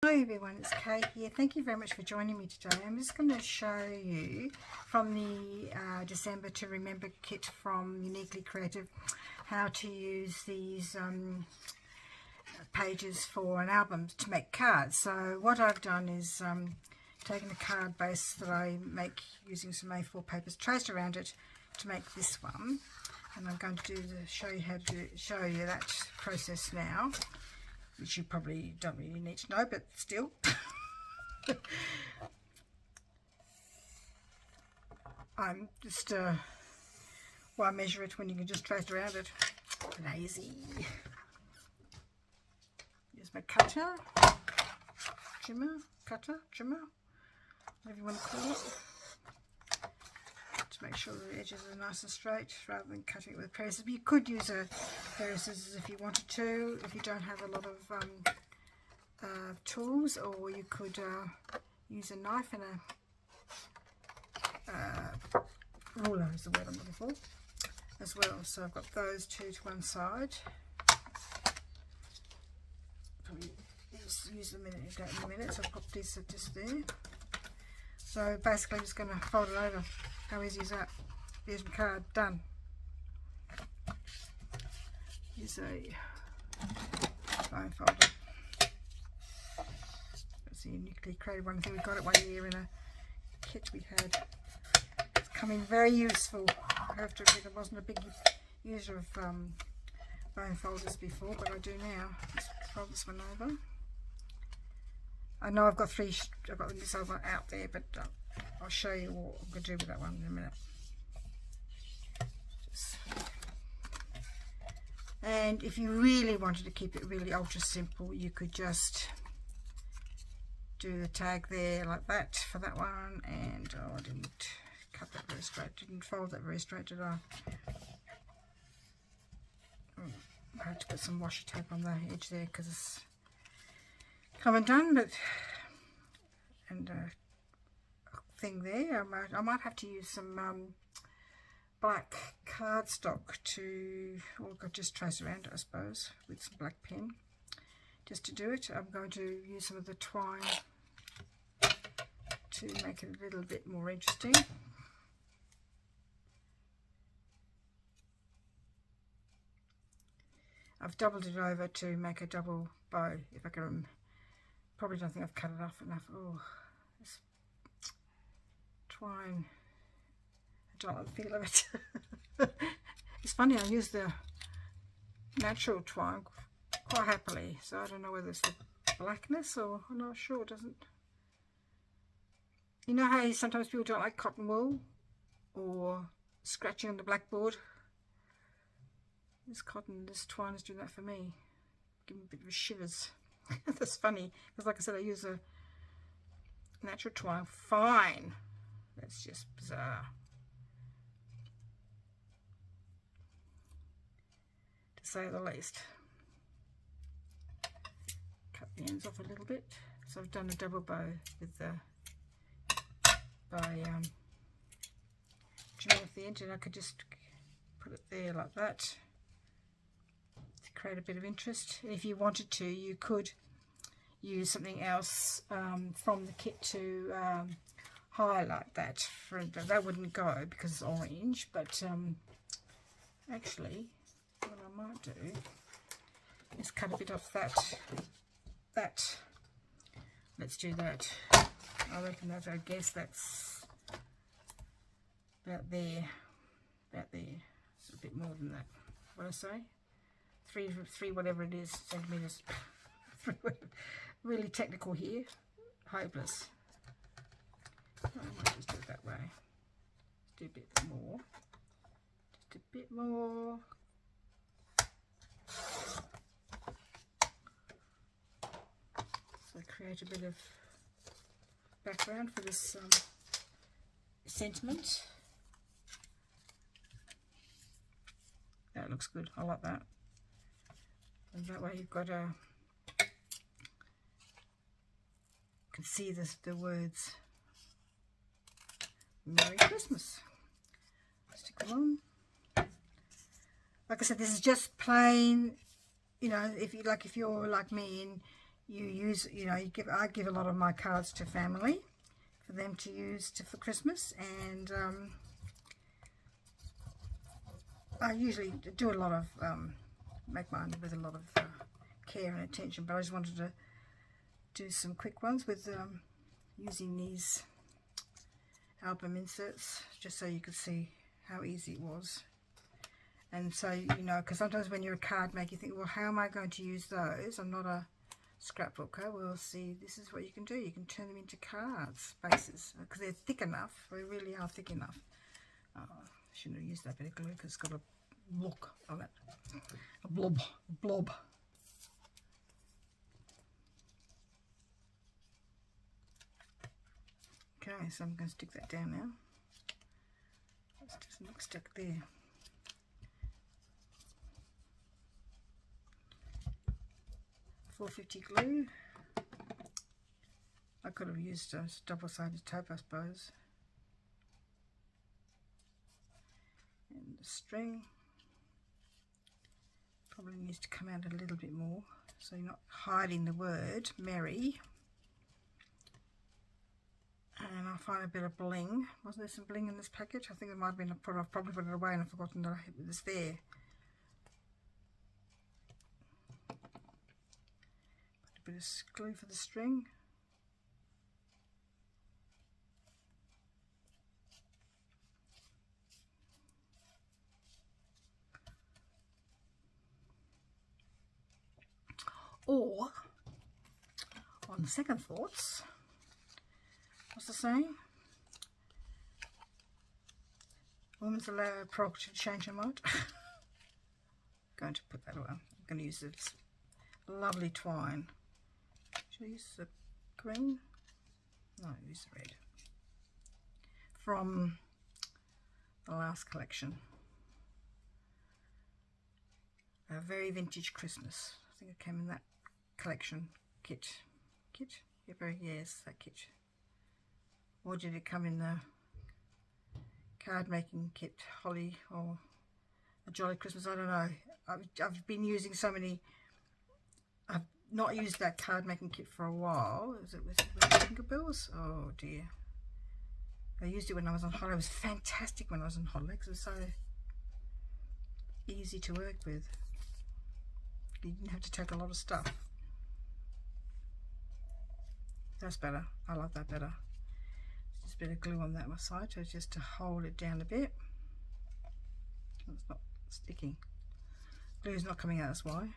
Hi everyone, it's Kay here. Thank you very much for joining me today. I'm just going to show you from the December to Remember kit from Uniquely Creative how to use these pages for an album to make cards. So what I've done is taken a card base that I make using some A4 papers, traced around it to make this one, and I'm going to show you that process now, which you probably don't really need to know, but still. I'm just, why measure it when you can just trace around it? Lazy. Here's my cutter, trimmer, whatever you want to call it. To make sure the edges are nice and straight rather than cutting it with a pair of scissors. You could use a pair of scissors if you wanted to, if you don't have a lot of tools, or you could use a knife and a ruler is the word I'm looking for as well. So I've got those two to one side. Probably use them in a minute, so I'll pop this just there. So basically I'm just going to fold it over. How easy is that? Here's my card, done. Here's a fine folder. That's a uniquely creative one. I think we got it one year in a kit we had. It's come in very useful. I have to admit I wasn't a big user of bone folders before, but I do now. Just fold this one over. I know I've got this other one out there, but I'll show you what I'm going to do with that one in a minute. And if you really wanted to keep it really ultra simple, you could just do the tag there like that for that one. And I didn't cut that very straight, didn't fold that very straight, did I? I had to put some washi tape on the edge there because it's come undone, but and thing there. I might have to use some black cardstock to, or just trace around it, I suppose, with some black pen just to do it. I'm going to use some of the twine to make it a little bit more interesting. I've doubled it over to make a double bow, if I can. Probably don't think I've cut it off enough. Oh, this twine, I don't like the feel of it. It's funny, I use the natural twine quite happily, so I don't know whether it's the blackness, or I'm not sure. It doesn't, you know how sometimes people don't like cotton wool or scratching on the blackboard? This twine is doing that for me, giving me a bit of a shivers. That's funny, because like I said, I use a natural twine. Fine, that's just bizarre, to say the least. Cut the ends off a little bit. So I've done a double bow with the trimming off the edge, and I could just put it there like that to create a bit of interest. And if you wanted to, you could use something else from the kit to highlight that. That wouldn't go because it's orange, but actually what I might do is cut a bit off that. Let's do that. I reckon that, I guess that's about there. It's a bit more than that. What I say? Three whatever it is centimeters. Really technical here. Hopeless. I might just do it that way. Just do a bit more. Just a bit more. So create a bit of background for this sentiment. That looks good. I like that. And that way you've got a, you can see the words Merry Christmas. Stick them on. Like I said, this is just plain, you know, if you're like me and you use, you know, I give a lot of my cards to family for them to use for Christmas, and I usually do a lot of make mine with a lot of care and attention, but I just wanted to do some quick ones with using these album inserts, just so you could see how easy it was. And so, you know, because sometimes when you're a card maker, you think, well, how am I going to use those? I'm not a scrapbooker. Well, see, this is what you can do. You can turn them into cards bases, because they're thick enough. They really are thick enough. I shouldn't have used that bit of glue because it's got a look on it, a blob. Okay, so I'm going to stick that down now. It doesn't look stuck there. .450 glue. I could have used a double-sided tape, I suppose. And the string probably needs to come out a little bit more, so you're not hiding the word merry. And I'll find a bit of bling. Wasn't there some bling in this package? I think there might have been. I've probably put it away and I've forgotten that it was there. Put a bit of glue for the string. Or, on second thoughts, what's the saying? Woman's allowed a prerogative to change her mind. Going to put that away. I'm going to use this lovely twine. Should I use the green? No, I'll use the red. From the last collection. A very vintage Christmas. I think it came in that collection kit. Yes, that kit. Or did it come in the card making kit, Holly, or a Jolly Christmas? I don't know. I've been using so many. I've not used that card making kit for a while. Is it with Tinkerbells? Oh dear. I used it when I was on holiday. It was fantastic when I was on holiday because it was so easy to work with. You didn't have to take a lot of stuff. That's better. I like that better. Just a bit of glue on that side, so just to hold it down a bit. It's not sticking. Glue's not coming out, that's why.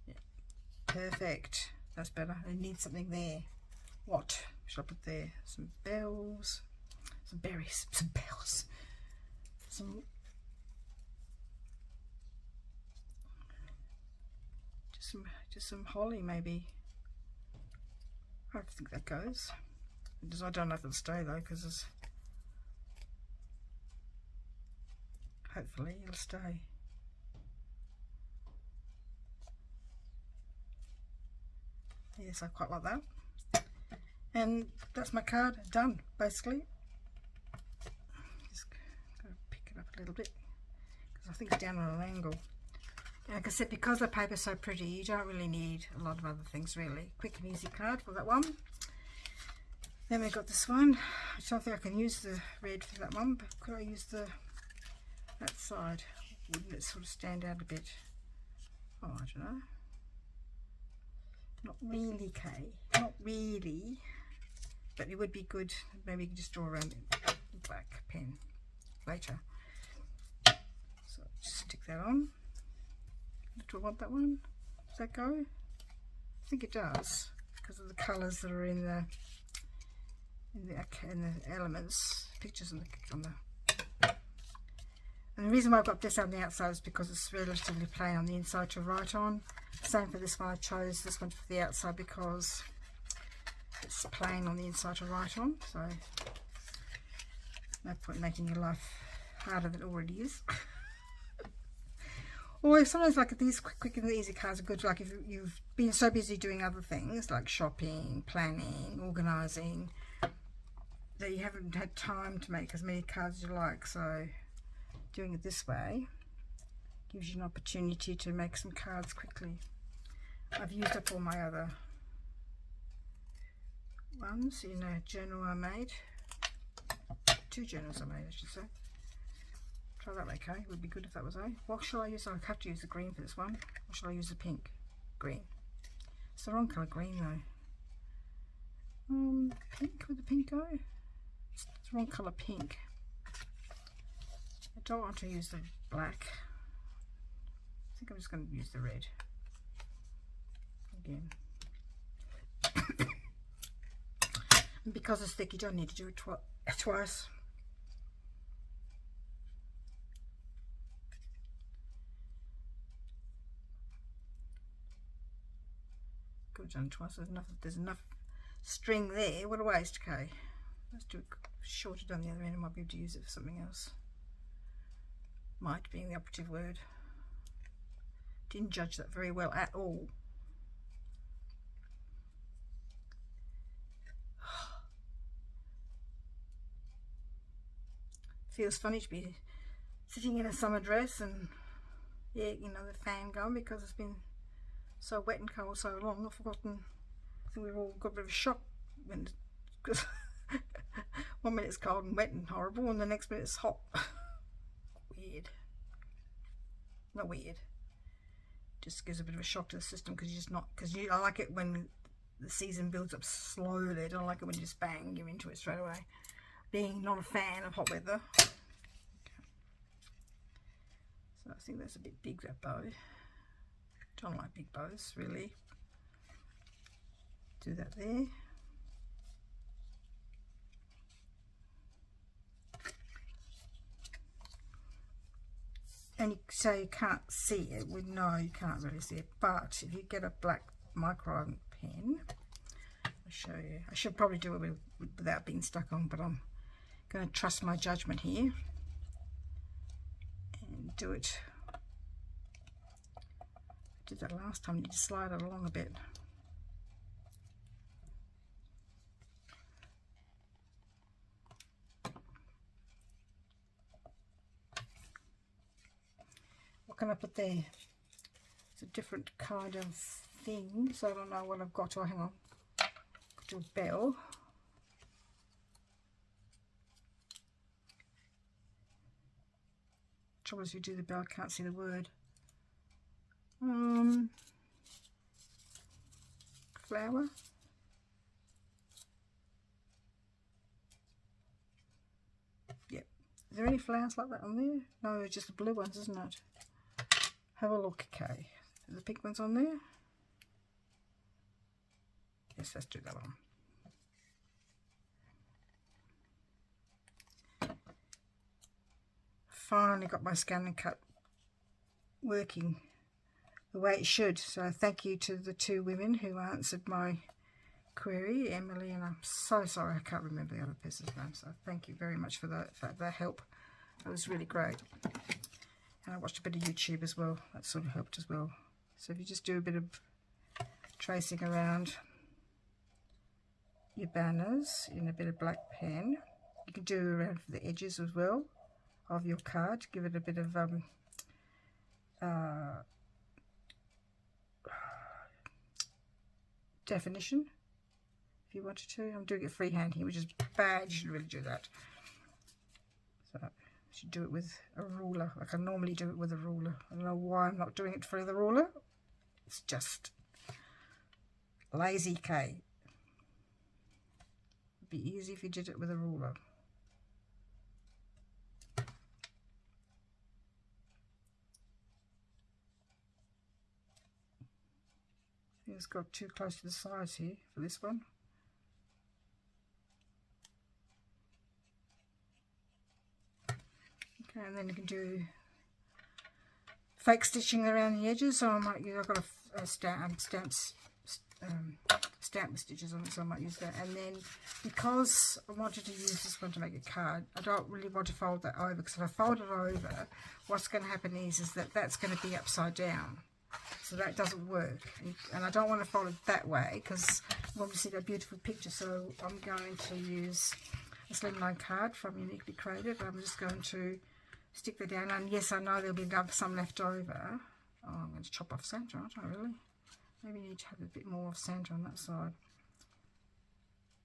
Yeah. Perfect. That's better. I need something there. What should I put there? Some bells, some berries, some bells, just some holly maybe. I don't think that goes. I don't know if it'll stay though, because hopefully it'll stay. Yes, I quite like that. And that's my card done, basically. Just gotta pick it up a little bit because I think it's down on an angle. Like I said, because the paper's so pretty, you don't really need a lot of other things really. Quick and easy card for that one. Then we've got this one. I don't think I can use the red for that one, but could I use that side? Wouldn't it sort of stand out a bit? Oh, I don't know. Not really, Kay. Not really. But it would be good. Maybe you can just draw around the black pen later. So just stick that on. Do I want that one? Does that go? I think it does, because of the colours that are in the elements, pictures on the. And the reason why I've got this on the outside is because it's relatively plain on the inside to write on. Same for this one. I chose this one for the outside because it's plain on the inside to write on. So no point making your life harder than it already is. Or sometimes like these quick and easy cards are good, like if you've been so busy doing other things like shopping, planning, organising, that you haven't had time to make as many cards as you like. So doing it this way gives you an opportunity to make some cards quickly. I've used up all my other ones in a journal I made. 2 journals I made, I should say. Try that, okay? Would be good if that was A. What shall I use? I have to use the green for this one. Or shall I use the pink? Green. It's the wrong colour green though. Pink, would the pink go? It's the wrong colour pink. I don't want to use the black. I think I'm just going to use the red again. And because it's thick, you don't need to do it twice. Could have done it twice. There's enough string there. What a waste. Okay, let's do it shorter down the other end. I might be able to use it for something else. Might being the operative word. Didn't judge that very well at all. Feels funny to be sitting in a summer dress and, yeah, you know, the fan going because it's been so wet and cold so long. I've forgotten. I think we've all got a bit of a shock when, because 1 minute it's cold and wet and horrible, and the next minute it's hot. Weird. Not weird. Just gives a bit of a shock to the system because you're just not. Because I like it when the season builds up slowly. I don't like it when you just bang, you're into it straight away. Being not a fan of hot weather. Okay. So I think that's a bit big, that bow. Don't like big bows, really. Do that there. And you say you can't see it. Well, no, you can't really see it. But if you get a black micro pen, I'll show you. I should probably do it without being stuck on, but I'm going to trust my judgment here and do it. I did that last time. You just slide it along a bit. What can I put there? It's a different kind of thing, so I don't know what I've got. Oh, hang on. Got to a bell. Trouble is, you do the bell, I can't see the word. Flower. Yep. Is there any flowers like that on there? No, it's just the blue ones, isn't it? Have a look. Okay. Are the pink ones on there? Yes, let's do that one. Finally got my scan and cut working the way it should. So thank you to the 2 women who answered my query, Emily, and I'm so sorry I can't remember the other person's name. So thank you very much for that help. That was really great. And I watched a bit of YouTube as well. That sort of helped as well. So if you just do a bit of tracing around your banners in a bit of black pen, you can do around for the edges as well of your card. Give it a bit of definition if you wanted to. I'm doing it freehand here, which is bad. You should really do that. So I should do it with a ruler, like I normally do it with a ruler. I don't know why I'm not doing it for the ruler. It's just lazy K. It'd be easy if you did it with a ruler. It's got too close to the sides here for this one. Okay, and then you can do fake stitching around the edges. So I might use, I've got a stamp stitches on it, so I might use that. And then because I wanted to use this one to make a card, I don't really want to fold that over, because if I fold it over, what's going to happen is that that's going to be upside down. So that doesn't work, and I don't want to fold it that way because I want to see that beautiful picture. So I'm going to use a slimline card from Uniquely Created. I'm just going to stick that down, and yes, I know there'll be some left over. Oh, I'm going to chop off some, aren't I, really? Maybe you need to have a bit more of Santa on that side.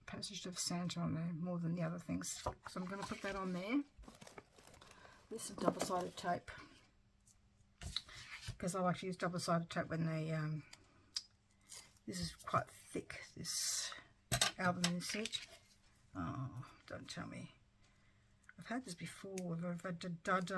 Passage of Santa on there more than the other things. So I'm going to put that on there with some double-sided tape, because I like to use double-sided tape when they this is quite thick, this albumin set. Oh, don't tell me. I've had this before. I've had dud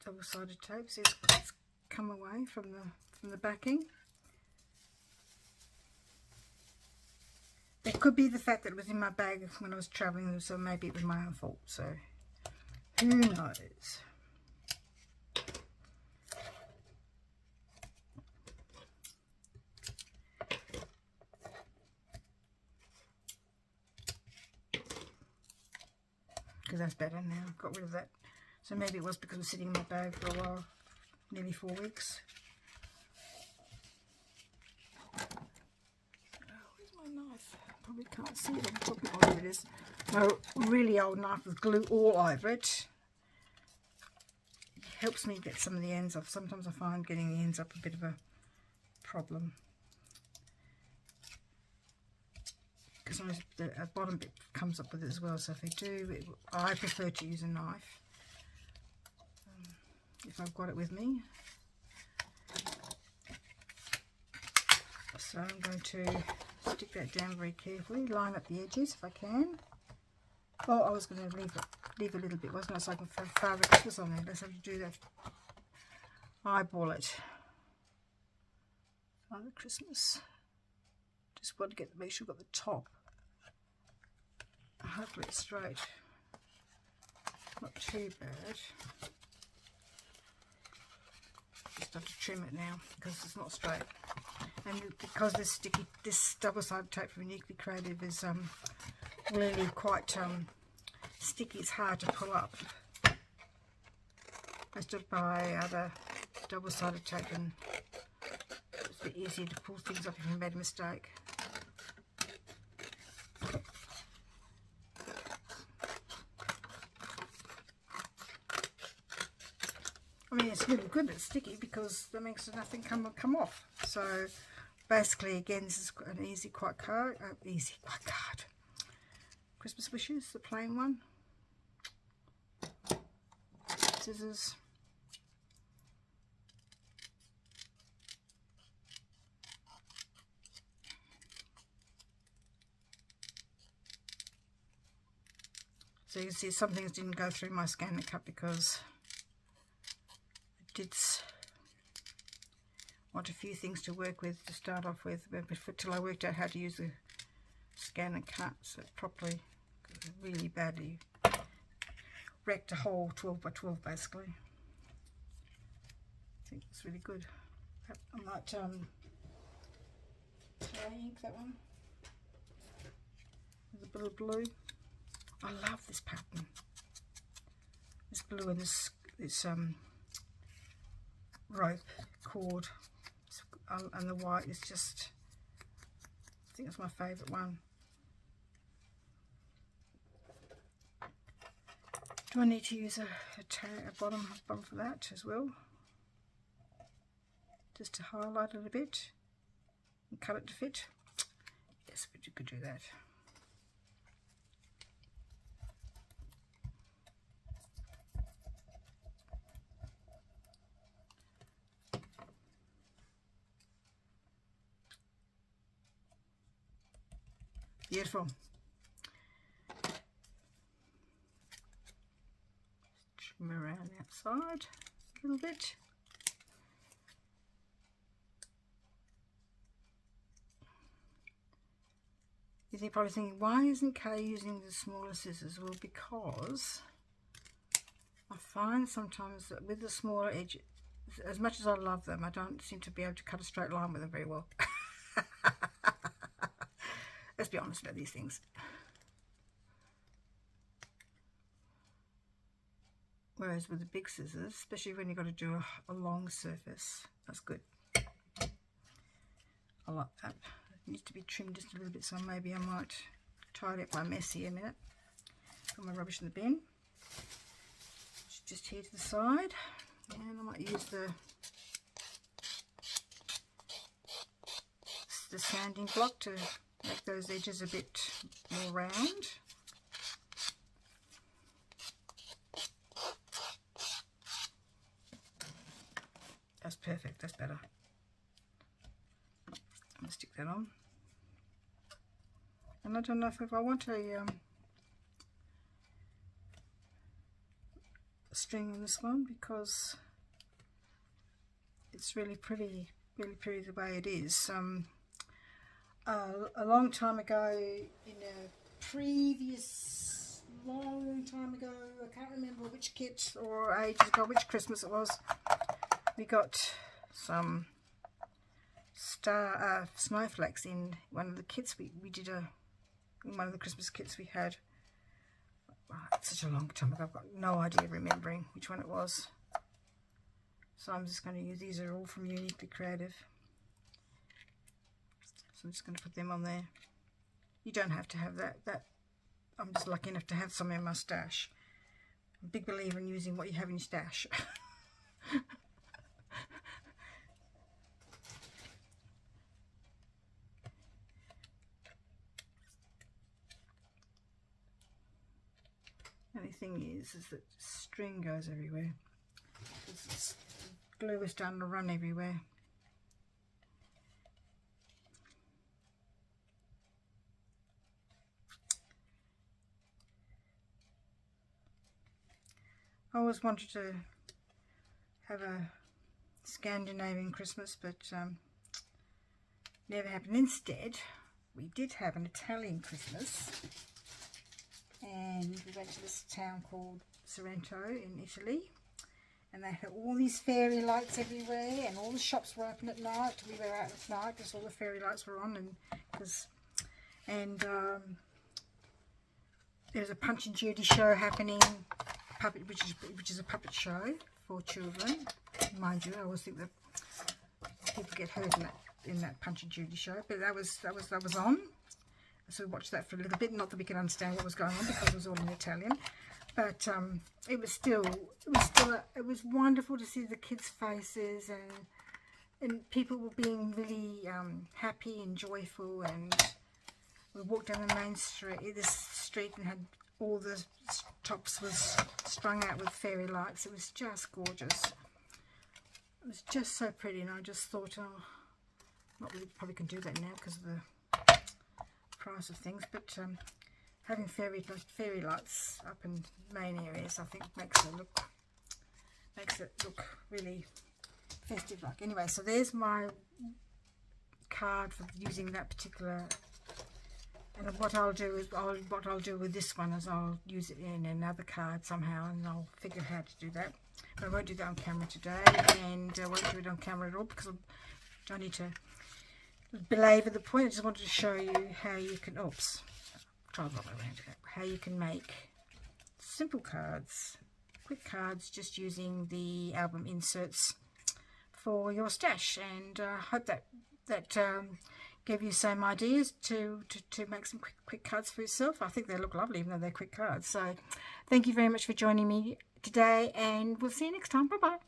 double-sided tape. See, it's come away from the backing. It could be the fact that it was in my bag when I was travelling, so maybe it was my own fault. So who knows? Because that's better now. I've got rid of that. So maybe it was because it was sitting in my bag for a while, nearly 4 weeks. Knife. Probably can't see it. Probably, oh, there it is. My really old knife with glue all over it. It helps me get some of the ends off. Sometimes I find getting the ends up a bit of a problem, because the bottom bit comes up with it as well. So if I do, I prefer to use a knife if I've got it with me. So I'm going to stick that down very carefully, line up the edges if I can. Oh, I was going to leave a little bit, wasn't I? So I can throw Father Christmas on there. Let's have to do that. Eyeball it. Father Christmas. Just want to make sure I've got the top. Hopefully it's straight. Not too bad. Just have to trim it now because it's not straight. And because this double-sided tape from Uniquely Creative is really quite sticky, it's hard to pull up. I stood by other double-sided tape and it's a bit easier to pull things up if you made a mistake. I mean, it's really good that it's sticky because that makes nothing come off. So basically, again, this is an easy quite card. Christmas wishes, the plain one. Scissors. So you can see some things didn't go through my scanner cut because I did want a few things to work with to start off with, till I worked out how to use the scanner cut so properly. Really badly wrecked a whole 12 by 12 basically. I think it's really good. I might ink that one with a bit of blue. I love this pattern. This blue and this rope cord and the white is just, I think it's my favourite one. Do I need to use a bottom for that as well? Just to highlight it a bit and cut it to fit? Yes, but you could do that. Beautiful. Trim around the outside a little bit. You're probably thinking, why isn't Kay using the smaller scissors? Well, because I find sometimes that with the smaller edge, as much as I love them, I don't seem to be able to cut a straight line with them very well. Let's be honest about these things. Whereas with the big scissors, especially when you've got to do a long surface, that's good. I like that. It needs to be trimmed just a little bit, so maybe I might tidy up my mess here a minute. Put my rubbish in the bin. Just here to the side. And I might use the sanding block to make those edges a bit more round. That's perfect, that's better. I'm going to stick that on. And I don't know if I want a string on this one, because it's really pretty the way it is. A long time ago, in a previous long time ago, I can't remember which kit or ages ago, which Christmas it was, we got some snowflakes in one of the kits we did one of the Christmas kits we had. Oh, it's such a long time ago, I've got no idea remembering which one it was. So I'm just going to use, these are all from Uniquely Creative. So I'm just going to put them on there. You don't have to have that. I'm just lucky enough to have some in my stash. I'm a big believer in using what you have in your stash. The only thing is that string goes everywhere. This glue is starting to run everywhere. I always wanted to have a Scandinavian Christmas, but never happened. Instead, we did have an Italian Christmas, and we went to this town called Sorrento in Italy, and they had all these fairy lights everywhere, and all the shops were open at night. We were out at night because all the fairy lights were on, and there was a Punch and Judy show happening, which is a puppet show for children. Mind you, I always think that people get hurt in that Punch and Judy show, but that was on. So we watched that for a little bit. Not that we could understand what was going on because it was all in Italian, but it was wonderful to see the kids' faces, and people were being really happy and joyful. And we walked down the main street, and had all the tops was strung out with fairy lights. It was just gorgeous. It was just so pretty, and I just thought, oh, not really probably can do that now because of the price of things, but having fairy lights up in main areas, I think makes it look really festive like. Anyway, so there's my card for using that particular. And what I'll do with this one is I'll use it in another card somehow, and I'll figure out how to do that. But I won't do that on camera today, and I won't do it on camera at all because I don't need to belabor the point. I just wanted to show you how you can, how you can make simple cards, quick cards, just using the album inserts for your stash. And I hope that gave you some ideas to make some quick cards for yourself. I think they look lovely even though they're quick cards. So thank you very much for joining me today, and we'll see you next time. Bye bye.